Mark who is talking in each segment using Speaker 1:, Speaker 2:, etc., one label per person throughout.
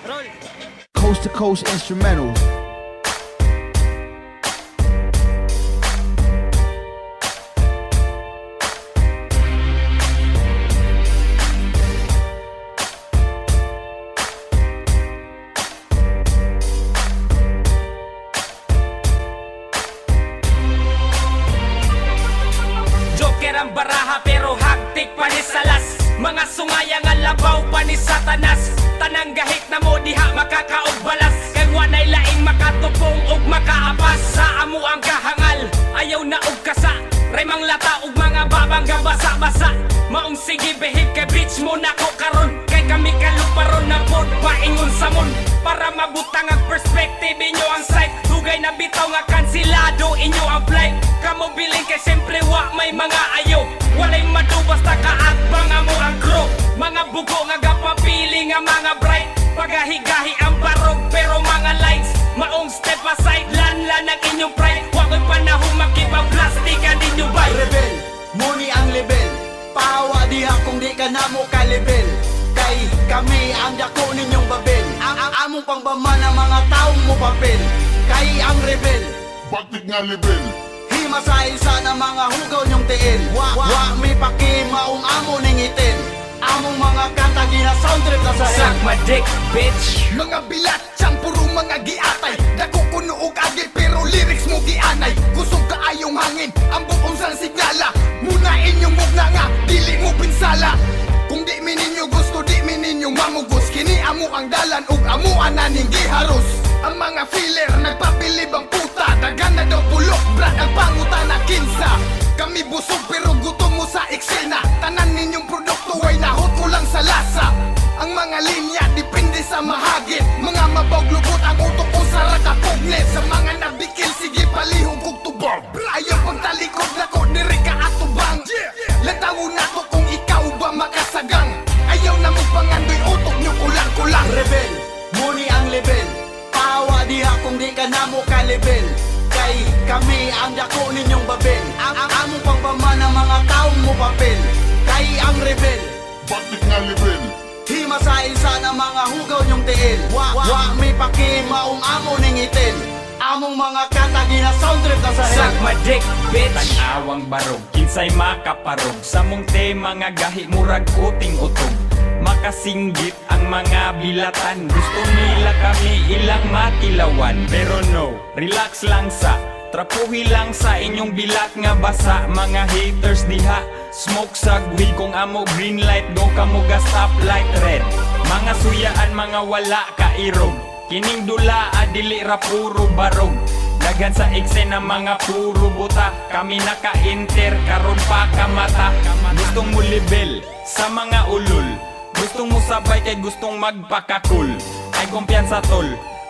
Speaker 1: Roll.
Speaker 2: Coast to coast instrumentals.
Speaker 1: Joker ang baraha pero hagtik pa ni salas. Mga sungaya nga labaw pa ni satanas. Tanang gahit na mo diha makakaog balas. Kay wanay laing makatupong ug makaapas. Sa amo ang kahangal, ayaw na og kasa. Remang lata ug mga babang gabasa-basa. Maong sige behave kay bitch mo na ko karon. Kay kami kaluparon na pod paingon sa mon. Para mabutang ang perspective inyo ang sight. Dugay na bitaw nga kansilado inyo ang flight. Kamo biling kay siyempre wa may mga ayaw. Walay madu basta kaagbang amo ang crew. Mga bugo nga gapapili nga mga bright. Pagahigahi ang barog pero mga lights. Maong step aside lanlan ang inyong pride. Wa ko'y panahon makipag-plastikan ninyo bay.
Speaker 3: Rebel, muni ang level. Pahawa diha kung di ka na mo ka-level. Kay kami ang dako ninyong babel. Ang among pangbama ng mga taong mo papel. Kay ang rebel,
Speaker 4: Bakit nga level?
Speaker 3: himasahin sana mga hugaw nyong tiil. Wa may paki maong amo ning itin. Among mga kanta gina soundtrip na sa
Speaker 1: Suck my dick, bitch.
Speaker 5: Mga bilat, siyang puro mga giatay. Dako kuno og agi pero lyrics mo gianay. Kusog kaayong hangin, ang buong sang signala. Muna inyong mugna nga, dili mo pinsala. Kung di mi ninyo gusto, di mi ninyo mamugos. Kini amo ang dalan ug amuan na ning giharos. Ang mga filler nagpabilib ang puta. Dagan na daw pulok, brad ang panguta na kinsa. Kami busog pero gutom mo sa eksena. Tanan ninyong produkto ay nahot ko lang sa lasa. Ang mga linya depende sa mahagit. Mga mabawg lubot ang utok ko sa rakapugnet. Sa mga nabikil sige palihog kog tubag. Ayaw pagtalikod na ko diri ka atubang. Latawo na to kung ikaw ba makasagang. Ayaw na magpangandoy utok nyo kulang-kulang.
Speaker 3: rebel, muni ang level. Pahawa diha kung di ka na mo ka-level. Kay kami ang dako ninyong babel. Ang among pangbama ng mga taong mo papel. Kay ang rebel,
Speaker 4: Bakit nga level?
Speaker 3: himasahin sana mga hugaw nyong tiil. Wa may paki maong amo ning itin. Among mga kanta gina soundtrip na sa
Speaker 1: Suck
Speaker 3: hell.
Speaker 1: my dick, bitch. Tan-awang barog, kinsay makaparog. Sa mong tema nga gahi murag uting utog. Makasinggit ang mga bilatan. Gusto nila kami ilang matilawan. Pero no, relax lang sa trapuhi lang sa inyong bilat nga basa. Mga haters diha, smoke sa weed. Kung amo green light, go kamo ga stoplight red. Mga suyaan, mga wala kairog. Kining dula adili ra puro barog. Dagan sa eksena mga puro buta. Kami naka-enter karon pa kamata. Gustong mo level sa mga ulol. Gustong mo sabay kay gustong magpakakul. Ay kumpiyansa tol,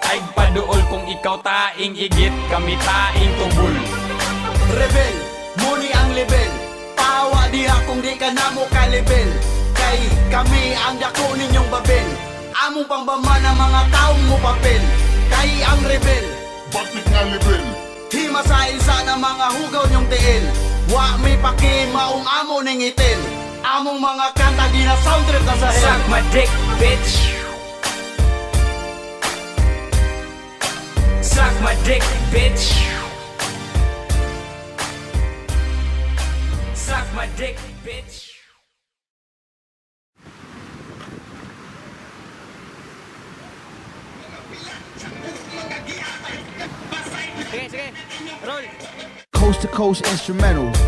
Speaker 1: ay paduol. Kung ikaw taing igit, kami taing tubol.
Speaker 3: Rebel, muni ang level. Pahawa diha kung di ka na mo ka-level. Kay kami ang dako ninyong babel. Among pangbama ng mga taong mo papel. Kay ang rebel,
Speaker 4: Bakit nga level?
Speaker 3: himasahin sana mga hugaw nyong tiil. Wa may paki maong amo ning itin. Among mga kanta gina soundtrip na sa hell.
Speaker 1: Suck my dick, bitch. Suck my dick, bitch. Suck my dick, bitch. Sige, sige. Roll.
Speaker 2: Coast to coast instrumentals.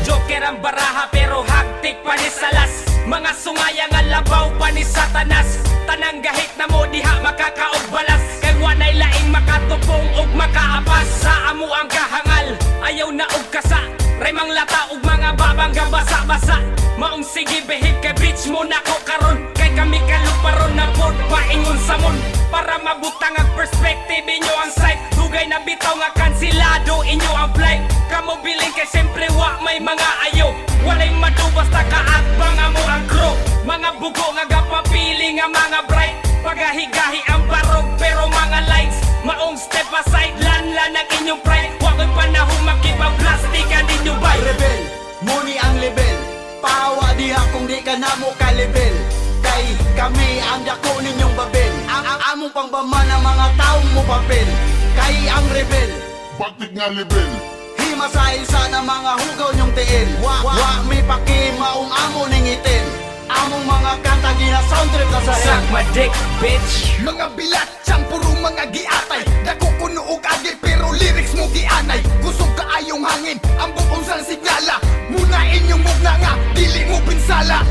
Speaker 1: Joker ang baraha pero hagtik pa ni salas. Mga sungaya nga labaw pa ni satanas. Tanang gahit na mo diha makakaog balas. Kay wanay laing makatupong ug makaapas. Sa amo ang kahangal, ayaw na og kasa. Remang lata ug mga babang gabasa-basa. Maong sige behave kay bitch mo na ko karon. Kay kami kaluparon na pod paingon sa mon. Para mabutang ang perspective inyo ang sight. Dugay na bitaw nga kansilado inyo ang flight. Kamo biling kay siyempre wa may mga ayaw. Walay madubas ta kaatbang amo ang crew. Mga bugo nga gapapili nga mga bright, pagahigahi ang barog pero mga lights. Maong step aside, lanlan ang inyong pride. Huwag ko'y panahon makipag-plastikan ninyo bay.
Speaker 3: Rebel, muni ang level. Pahawa diha kung di ka namo ka-level. Kay kami ang dako ninyong babel. Ang among pangbama ng mga taong mo papel. Kay ang rebel,
Speaker 4: Batik nga level.
Speaker 3: himasay sa na mga hugaw nyong tiil. Wa may paki maong amo ning itin. Among mga kanta gina soundtrip na sa
Speaker 1: Suck my dick, bitch.
Speaker 5: Mga bilat, siyang puro mga giatay. Dako kuno og agi pero lyrics mo gianay. Kusog kaayong hangin, ang bukong sang signala. Muna inyong mugna nga, dili mo pinsala.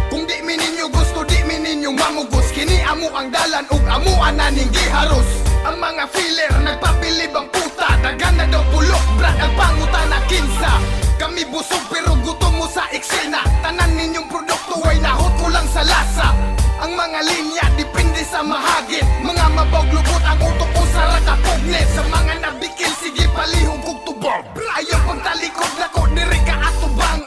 Speaker 5: Kung di mi ninyo gusto, di mi ninyo mamugos. Kini amo ang dalan ug amo ananing giharos. Ang mga filler nagpapilib ang puta. Dagan na daw pulok, brad ang panguta na kinsa. Kami busog pero gutom mo sa eksena. Tanan ninyong produkto ay nahot ko lang sa lasa. Ang mga linya depende sa mahagit. Mga mabaglubot ang utok ko sa rakapugnet. Sa mga nabikil sige palihog kog tubang. Ayaw pang talikod lako diri ka atubang.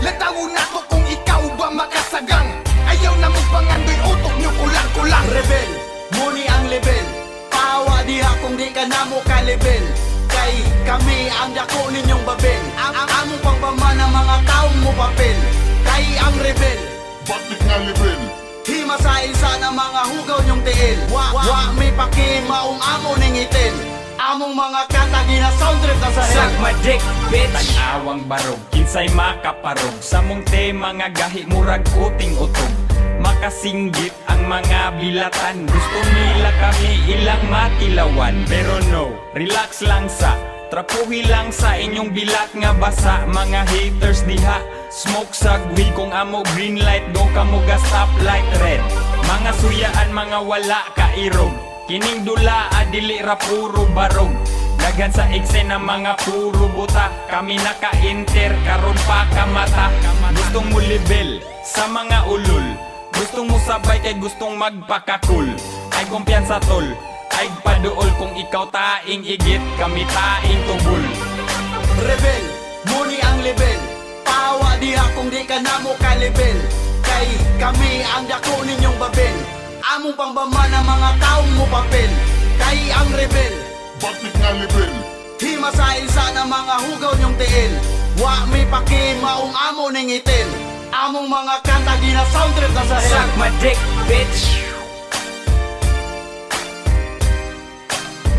Speaker 5: Latawo na to kung ikaw ba makasagang. Ayaw na magpangandoy utok nyo kulang-kulang.
Speaker 3: rebel, muni ang level. Pahawa diha kung di ka namo ka-level. Kay kami ang dako ninyong babel. Ang among pangbama ng mga taong mo papel. Kay ang rebel,
Speaker 4: Batik nga level.
Speaker 3: himasay sa na mga hugaw nyong tiil. Wa may paki maong amo ning itin. Among mga kanta gina soundtrip na sa
Speaker 1: Suck
Speaker 3: hell.
Speaker 1: my dick, bitch. Tan-awang barog, kinsay makaparog. Sa mong tema nga gahi murag uting utog. Makasinggit ang mga bilatan. Gusto nila kami ilang matilawan. Pero no, relax lang sa trapuhi lang sa inyong bilat nga basa. Mga haters diha, smoke sagwi. Kung amo green light, go kamo ga stoplight red. Mga suyaan, mga wala kairog. Kining dula adili ra puro barog. Dagan sa eksena mga puro buta. Kami naka-enter karon pa kamata. Gustong mo level sa mga ulol. Gustong mo sabay kay gustong magpakakul. Ay kumpiyansa tol, ay paduol. Kung ikaw taing igit, kami taing tubol.
Speaker 3: Rebel, muni ang level. Pahawa diha kung di ka namo ka-level. Kay kami ang dako ninyong babel. Among pangbama ng mga taong mo papel. Kay ang rebel,
Speaker 4: Batik nga level.
Speaker 3: himasay sa na mga hugaw nyong tiil. Wa may paki maong amo ning itin. Among mga kanta gina soundtrip na sa hell.
Speaker 1: Suck my dick, bitch.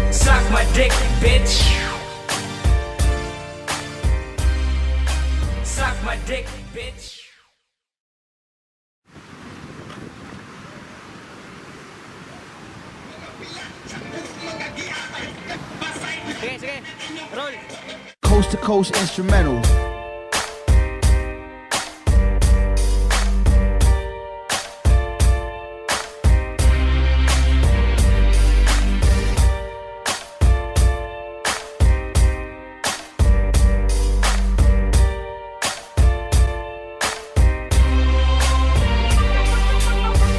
Speaker 1: Suck my dick, bitch. Suck my dick, bitch. Sige, sige. Roll.
Speaker 2: Coast to coast instrumentals.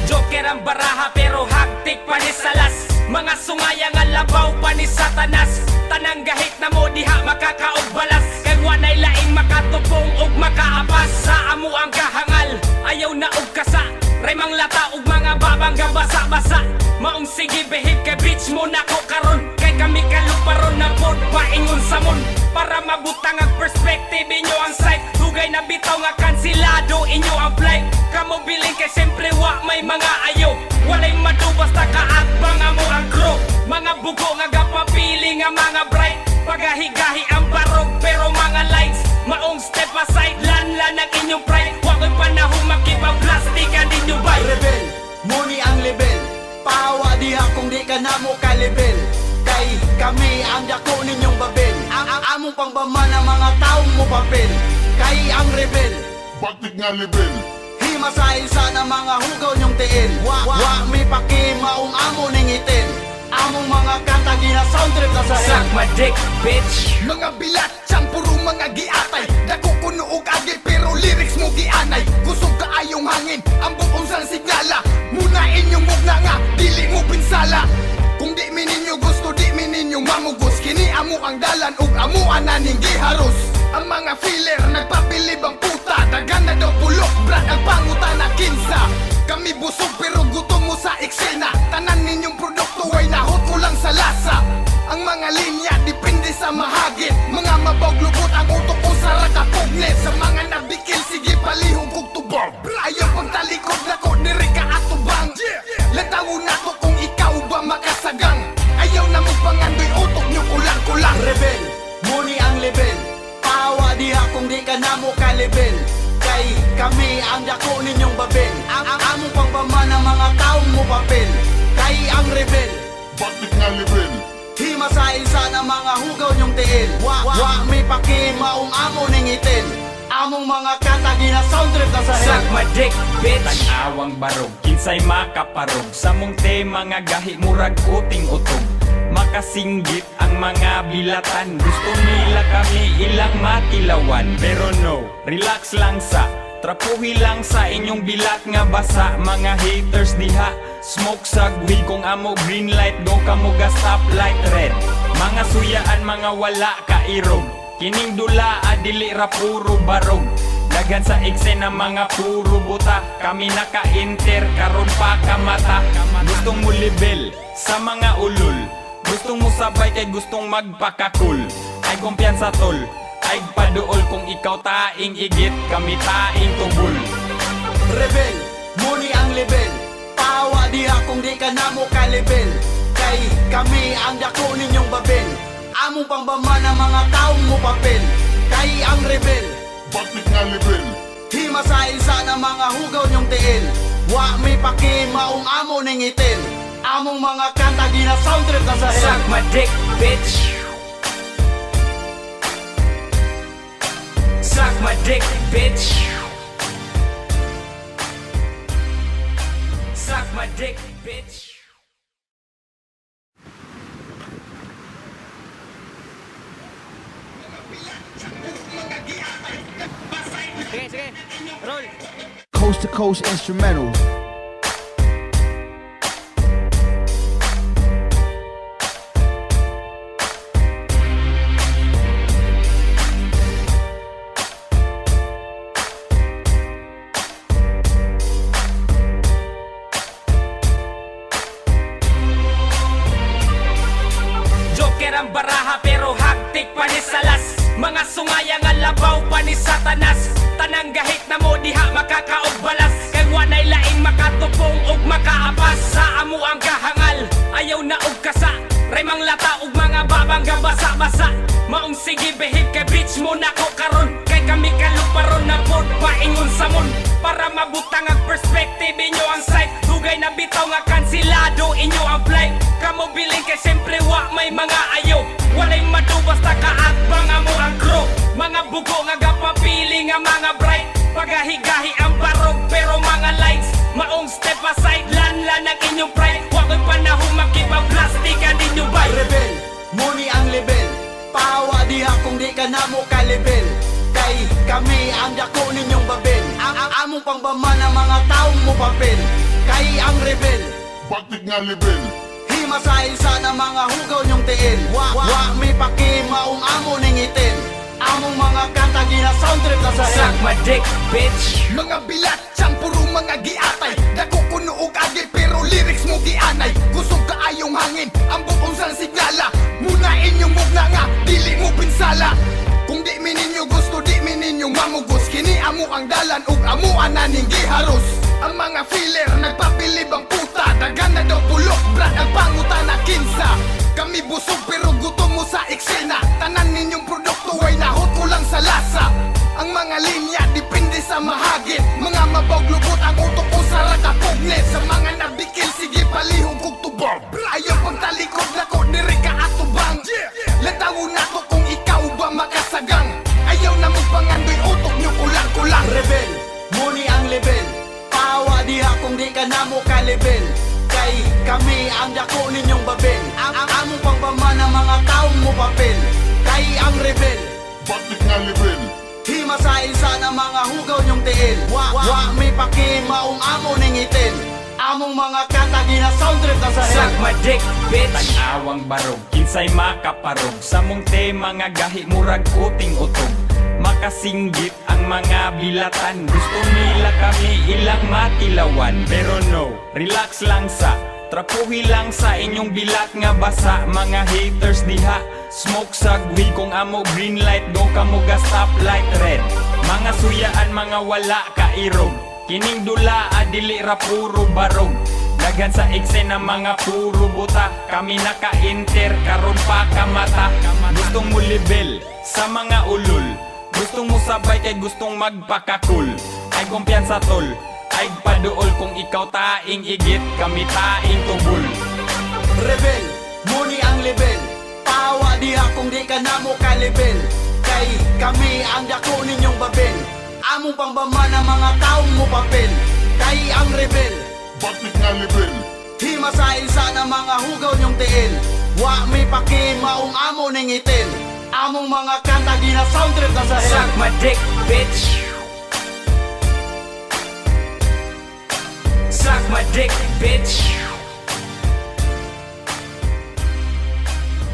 Speaker 1: Joker ang baraha pero hagtik pa ni salas. Mga sungaya nga labaw pa ni satanas. Tanang gahit na mo diha makakaog balas. Kay wanay laing makatupong ug makaapas. Sa amo ang kahangal, ayaw na og kasa. Remang lata ug mga babangga basa-basa. Maong sige behave kay bitch mo nako karon. Kay kami kaluparon na pod paingon sa mon. Para mabutang ang perspective inyo ang sight. Hugay na bitaw nga kansilado inyo ang flight. Kamo biling kay siyempre wa may mga ayaw. Walay madubas ta kaatbang amo ang crew. Mga bugo nga gapapili nga mga bright. Pagahigahi ang barog pero mga lights. Maong step aside, lanlan ang inyong pride. Wa ko'y panahon makipag-plastikan ninyo bay.
Speaker 3: Rebel, muni ang level. Pahawa diha kung di ka namo ka-level. Kay kami ang dako ninyong babel. Ang among pangbama ng mga taong mo papel. Kay ang rebel,
Speaker 4: Batik nga level.
Speaker 3: himasay sa na mga hugaw nyong tiil. Wa may paki maong amo ning itin. Among mga kanta gina soundtrip na sa hell.
Speaker 1: Suck my dick, bitch.
Speaker 5: Mga bilat, siyang puro mga giatay. Dako kuno og agi pero lyrics mo gianay. Kusog kaayong hangin, ang bukong sang signala. Muna inyong mugna nga, dili mo pinsala. Kung di mi ninyo gusto, di mi ninyo mamugos. Kini amo ang dalan ug amo ananing giharos. Ang mga filler nagpapilib ang puta. dagan na daw pulok, brad ang pangutan na kinsa. Kami busog pero gutom mo sa eksena. Tanan ninyong produkto ay nahot ko lang sa lasa. Ang mga linya depende sa mahagit. Mga mabawglubot ang utok ko sa rakapugne. Sa mga nabikil sige palihog kog tubog. Ayaw pang talikod na ko diri ka atubang. Latawo na to kung ikaw ba makasagang. Ayaw na mo pangandoy utok nyo kulang-kulang.
Speaker 3: Rebel, muni ang level. Pawa diha kung di ka na mo ka-level. Kay kami ang dako ninyong babel. Ang among pangpamana mga taong mo papel. Kay ang rebel,
Speaker 4: Bakit nga level?
Speaker 3: hima sa isa na mga hugaw nyong tiil. Wa may paki maong amo ning itin. Among mga kanta gina soundtrip na sa
Speaker 1: Suck
Speaker 3: hell.
Speaker 1: my dick, bitch. Tag-awang barog, kinsay makaparog. Sa mong te mga gahi murag uting utog. Makasinggit ang mga bilatan. Gusto nila kami ilang matilawan. Pero no, relax lang sa trapuhi lang sa inyong bilat nga basa. Mga haters diha, smoke sa weed. Kung amo green light, go ka mo ga stoplight red. Mga suyaan, mga wala ka irog. Kining dula adili ra puro barog. Dagan sa eksena mga puro buta. Kami naka-enter karon pa kamata. Gustong mo level sa mga ulol. Gustong mo sabay kay gustong magpakakul. Ay kumpiyansa tol, ay paduol. Kung ikaw taing igit, kami taing tubol.
Speaker 3: Rebel, muni ang level. Pawa diha kung di ka na mo ka-level. Kay kami ang dako ninyong babel. Among pangbamana mga taong mo papel. Kay ang rebel,
Speaker 4: Bakit nga level?
Speaker 3: hima sa isa na mga hugaw nyong tiil. Wa may paki maong amo ning itin. Among mga kanta gina soundtrip na sa hell.
Speaker 1: Suck my dick, bitch. Suck my dick, bitch. Suck my dick, bitch.
Speaker 2: Coast to coast instrumentals.
Speaker 1: Joker ang baraha pero hagtik pa ni salas. Mga sungaya nga labaw pa ni satanas. Tanang gahit na mo diha makakaog balas. Kay wanay laing makatupong ug makaapas. Sa amo ang kahangal, ayaw na og kasa. Raymang lata ug mga babang gabasa-basa. Maong sige behave kay bitch mo na ko karon. Kay kami kaluparon na pod paingon sa mon. Para mabutang ang perspective inyo ang sight. Dugay na bitaw nga kansilado inyo ang flight. Kamo biling kay siyempre wa may mga ayaw. Walay madubas ta kaatbang amo ang crew. Mga bugo nga gapapili nga mga bright. Pagahigahi ang barog pero mga lights. Maong step aside lanlan ang inyong pride. Wa ko'y panahon makipag-plastikan ninyo bay.
Speaker 3: Rebel, muni ang level. Pawa diha kung di ka na mo ka-level. Kay kami ang dako ninyong babel. Ang among pangbamana mga taong mo papel. Kay ang rebel,
Speaker 4: Bakit nga level?
Speaker 3: hima sa isa na mga hugaw nyong tiil. Wa may paki maong amo ning itin. Among mga kanta gina soundtrip na sa hell.
Speaker 1: Suck my dick, bitch.
Speaker 5: Mga bilat, siyang puro mga giatay. Dako kuno og agi pero lyrics mo gianay. Kusog kaayong hangin, ang bukong sang signala. Muna inyong mugna nga, dili mo pinsala. Kung di mi ninyo gusto, di mi ninyo mamugos. Kini amo ang dalan ug amo ananing giharos. Ang mga filler nagpapilib ang puta. Dagan na daw pulok, brad ang pangutan na kinsa. Kami busog pero gutom mo sa eksena. Tanan ninyong produkto ay nahot ko lang sa lasa. Ang mga linya depende sa mahagit. Mga mabawglubot ang utok ko sa rakapugne. Sa mga nabikil sige palihog kog tubog. Ayaw pang talikod na ko diri ka atubang. Latawo na to kung ikaw ba makasagang. Ayaw na mo pangandoy utok nyo kulang-kulang.
Speaker 3: Rebel, muni ang level. Pawa diha kung di ka na mo ka-level. Kay kami ang dako ninyong babel. Ang among pangbamana mga taong mo papel. Kay ang rebel,
Speaker 4: Bakit nga level?
Speaker 3: hima sa isa na mga hugaw nyong tiil. Wa may paki maong amo ning itin. Among mga kanta gina soundtrip na sa hell.
Speaker 1: Suck my dick, bitch. Tag-awang barog, kinsay makaparog. Sa mong te mga gahi murag uting utog. Makasinggit ang mga bilatan. Gusto nila kami ilang matilawan. Pero no, relax lang sa trapuhi lang sa inyong bilat nga basa. Mga haters diha, smoke sagwi. Kung amo green light, go ka mo ga stoplight red. Mga suyaan, mga wala kairog. Kining dula, adili ra puro barog. Dagan sa eksena mga puro buta. Kami naka-inter, karon pa kamata. Gustong mo level sa mga ulol. Gustong mo sabay kay gustong magpakakul. Ay kumpiyansa tol, ay paduol. Kung ikaw taing igit, kami taing tubol.
Speaker 3: Rebel, muni ang level. Pahawa diha kung di ka namo ka-level. Kay kami ang dako ninyong babel. Among pangbama ng mga taong mo papel. Kay ang rebel,
Speaker 4: Batik nga level.
Speaker 3: himasain sa na mga hugaw nyong tiil. Wa may paki maong amo ning itil. Among mga kanta gina soundtrip na sa
Speaker 1: Suck
Speaker 3: hell.
Speaker 1: my dick, bitch. Suck my dick, bitch.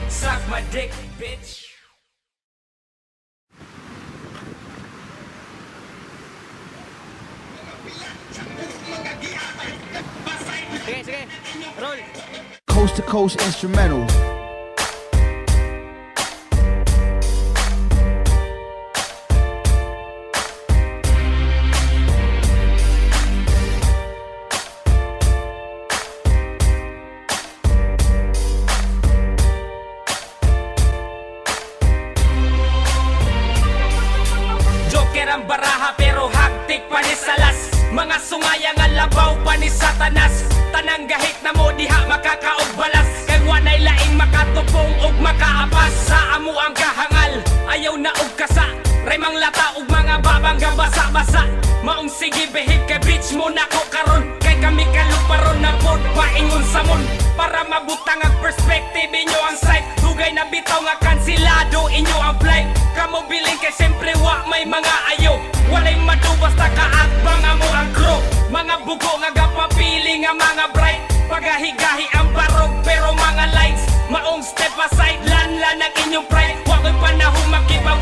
Speaker 1: Suck my dick, bitch.
Speaker 2: Coast to coast instrumentals.
Speaker 1: Joker ang baraha pero hagtik pa ni salas. Mga sungayang alabaw pa ni satanas. Tanang gahit na mo diha makakaugbalas. Kay wanay laing makatupong ug makaapas. Sa amo ang kahangal, ayaw na og kasa. Raymang lata ug mga babang gabasa-basa. Maong sige behave kay bitch mo nako karon. Kay kami kaluparon na pod paingon sa mon. Para mabutang ang perspective inyo ang sight. Dugay na bitaw nga kansilado inyo ang flight. Kamo biling kay siyempre wa may mga ayo. Walay madubas na kaagbang amo ang crew. Mga bugo nga gapapili nga mga bright. Pagahigahi ang barog pero mga lights. Maong step aside, lanlan ang inyong pride. Wa ko'y panahon makipag